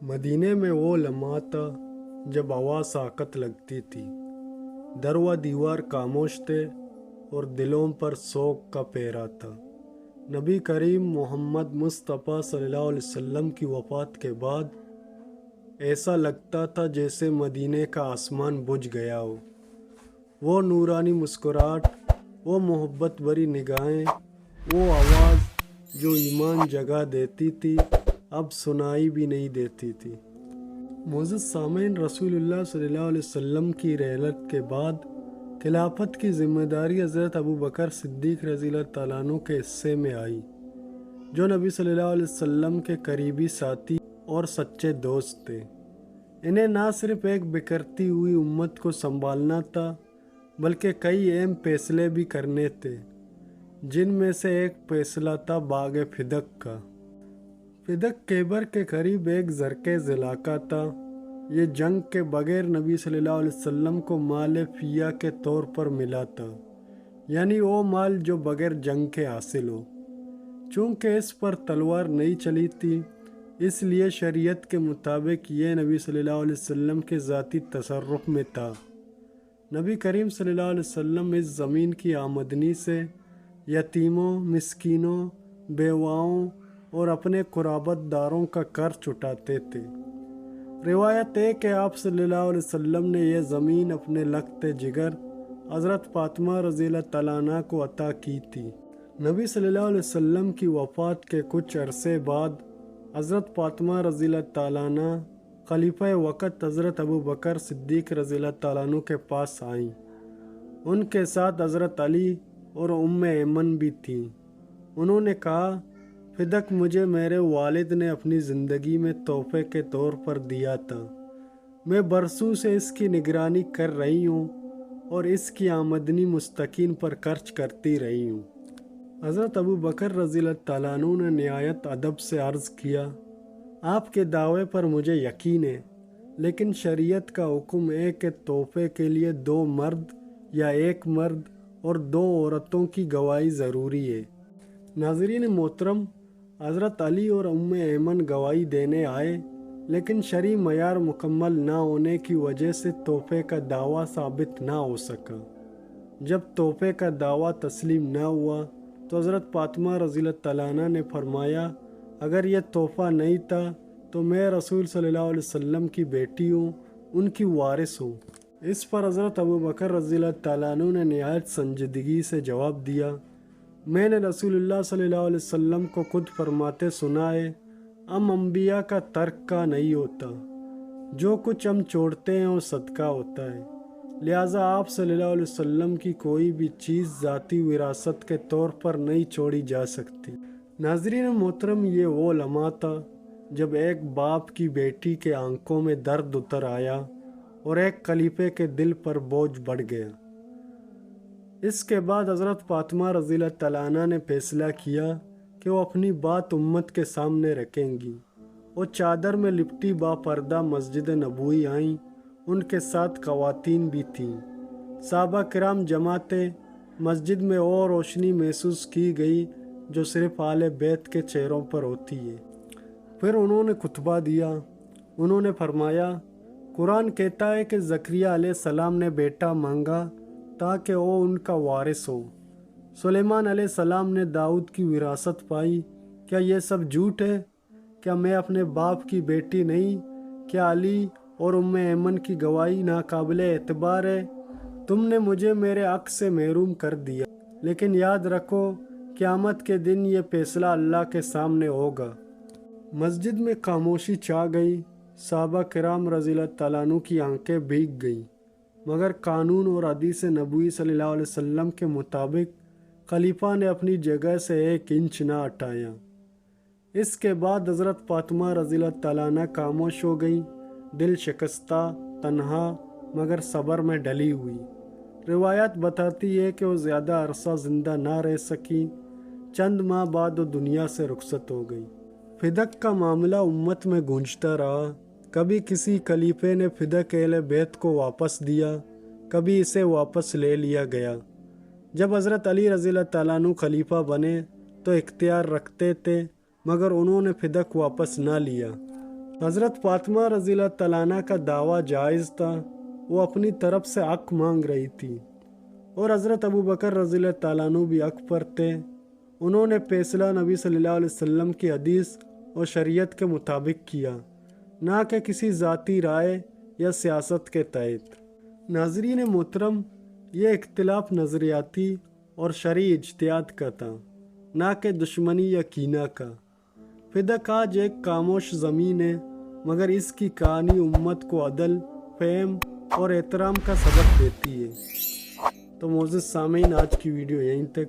مدینے میں وہ لمحہ تھا جب ہوا ساکت لگتی تھی، در و دیوار خاموش تھے اور دلوں پر سوگ کا پہرا تھا۔ نبی کریم محمد مصطفیٰ صلی اللہ علیہ وسلم کی وفات کے بعد ایسا لگتا تھا جیسے مدینے کا آسمان بجھ گیا ہو۔ وہ نورانی مسکراہٹ، وہ محبت بھری نگاہیں، وہ آواز جو ایمان جگا دیتی تھی اب سنائی بھی نہیں دیتی تھی۔ معزز سامعین، رسول اللہ صلی اللہ علیہ وسلم کی رحلت کے بعد خلافت کی ذمہ داری حضرت ابوبکر صدیق رضی اللہ تعالیٰ عنہ کے حصے میں آئی، جو نبی صلی اللہ علیہ وسلم کے قریبی ساتھی اور سچے دوست تھے۔ انہیں نہ صرف ایک بکھرتی ہوئی امت کو سنبھالنا تھا بلکہ کئی اہم فیصلے بھی کرنے تھے، جن میں سے ایک فیصلہ تھا باغ فدق کا۔ فدق خیبر کے قریب ایک زرخیز علاقہ تھا۔ یہ جنگ کے بغیر نبی صلی اللہ علیہ وسلم کو مال فیہ کے طور پر ملا تھا، یعنی وہ مال جو بغیر جنگ کے حاصل ہو۔ چونکہ اس پر تلوار نہیں چلی تھی، اس لیے شریعت کے مطابق یہ نبی صلی اللہ علیہ وسلم کے ذاتی تصرف میں تھا۔ نبی کریم صلی اللہ علیہ وسلم اس زمین کی آمدنی سے یتیموں، مسکینوں، بیواؤں اور اپنے قرابت داروں کا قرض اٹھاتے تھے۔ روایت ہے کہ آپ صلی اللہ علیہ وسلم نے یہ زمین اپنے لخت جگر حضرت فاطمہ رضی اللہ تعالیٰ عنہ کو عطا کی تھی۔ نبی صلی اللہ علیہ وسلم کی وفات کے کچھ عرصے بعد حضرت فاطمہ رضی اللہ تعالیٰ عنہ خلیفہ وقت حضرت ابوبکر صدیق رضی اللہ تعالیٰ عنہ کے پاس آئیں۔ ان کے ساتھ حضرت علی اور ایمن بھی تھیں۔ انہوں نے کہا، فدق مجھے میرے والد نے اپنی زندگی میں تحفے کے طور پر دیا تھا۔ میں برسوں سے اس کی نگرانی کر رہی ہوں اور اس کی آمدنی مستقین پر خرچ کرتی رہی ہوں۔ حضرت ابوبکر رضی اللہ تعالیٰ عنہ نے نہایت ادب سے عرض کیا، آپ کے دعوے پر مجھے یقین ہے، لیکن شریعت کا حکم ہے کہ تحفے کے لیے 2 مرد یا 1 مرد اور 2 عورتوں کی گواہی ضروری ہے۔ ناظرین محترم، حضرت علی اور ایمن گواہی دینے آئے، لیکن شرعی معیار مکمل نہ ہونے کی وجہ سے تحفے کا دعویٰ ثابت نہ ہو سکا۔ جب تحفے کا دعویٰ تسلیم نہ ہوا تو حضرت فاطمہ رضی اللہ تعالیٰ عنہ نے فرمایا، اگر یہ تحفہ نہیں تھا تو میں رسول صلی اللہ علیہ وسلم کی بیٹی ہوں، ان کی وارث ہوں۔ اس پر حضرت ابوبکر رضی اللہ تعالیٰ عنہ نے نہایت سنجیدگی سے جواب دیا، میں نے رسول اللہ صلی اللہ علیہ وسلم کو خود فرماتے سنا ہے، ہم انبیاء کا ترک کا نہیں ہوتا، جو کچھ ہم چھوڑتے ہیں وہ صدقہ ہوتا ہے، لہٰذا آپ صلی اللہ علیہ وسلم کی کوئی بھی چیز ذاتی وراثت کے طور پر نہیں چھوڑی جا سکتی۔ ناظرین محترم، یہ وہ لمحہ تھا جب ایک باپ کی بیٹی کے آنکھوں میں درد اتر آیا اور ایک خلیفے کے دل پر بوجھ بڑھ گیا۔ اس کے بعد حضرت فاطمہ رضی اللہ تعالیٰ عنہ نے فیصلہ کیا کہ وہ اپنی بات امت کے سامنے رکھیں گی۔ وہ چادر میں لپٹی با پردہ مسجد نبوی آئیں، ان کے ساتھ خواتین بھی تھیں۔ صحابہ کرام جمع تھے۔ مسجد میں اور روشنی محسوس کی گئی جو صرف اہل بیت کے چہروں پر ہوتی ہے۔ پھر انہوں نے خطبہ دیا۔ انہوں نے فرمایا، قرآن کہتا ہے کہ زکریہ علیہ السلام نے بیٹا مانگا تاکہ وہ ان کا وارث ہو۔ سلیمان علیہ السلام نے داؤد کی وراثت پائی۔ کیا یہ سب جھوٹ ہے؟ کیا میں اپنے باپ کی بیٹی نہیں؟ کیا علی اور ایمن کی گواہی ناقابل اعتبار ہے؟ تم نے مجھے میرے حق سے محروم کر دیا، لیکن یاد رکھو قیامت کے دن یہ فیصلہ اللہ کے سامنے ہوگا۔ مسجد میں خاموشی چھا گئی۔ صحابہ کرام رضی اللہ تعالیٰ عنہ کی آنکھیں بھیگ گئیں، مگر قانون اور حدیث نبوی صلی اللہ علیہ وسلم کے مطابق خلیفہ نے اپنی جگہ سے 1 انچ نہ ہٹایا۔ اس کے بعد حضرت فاطمہ رضی اللہ تعالیٰ عنہ خاموش ہو گئی، دل شکستہ، تنہا، مگر صبر میں ڈلی ہوئی۔ روایت بتاتی ہے کہ وہ زیادہ عرصہ زندہ نہ رہ سکی۔ چند ماہ بعد وہ دنیا سے رخصت ہو گئی۔ فدق کا معاملہ امت میں گونجتا رہا۔ کبھی کسی خلیفے نے فدق اہل بیت کو واپس دیا، کبھی اسے واپس لے لیا گیا۔ جب حضرت علی رضی اللہ تعالیٰ عنہ خلیفہ بنے تو اختیار رکھتے تھے، مگر انہوں نے فدق واپس نہ لیا۔ حضرت فاطمہ رضی اللہ تعالیٰ عنہ کا دعویٰ جائز تھا، وہ اپنی طرف سے حق مانگ رہی تھی، اور حضرت ابو بکر رضی اللہ تعالیٰ عنہ بھی حق پر تھے۔ انہوں نے فیصلہ نبی صلی اللہ علیہ وسلم کی حدیث اور شریعت کے مطابق کیا، نہ کہ کسی ذاتی رائے یا سیاست کے تحت۔ ناظرین محترم، یہ اختلاف نظریاتی اور شرعی اجتہاد کا تھا، نہ کہ دشمنی یا کینہ کا۔ فدق آج ایک خاموش زمین ہے، مگر اس کی کہانی امت کو عدل، فہم اور احترام کا سبق دیتی ہے۔ تو معزز سامعین، آج کی ویڈیو یہیں تک۔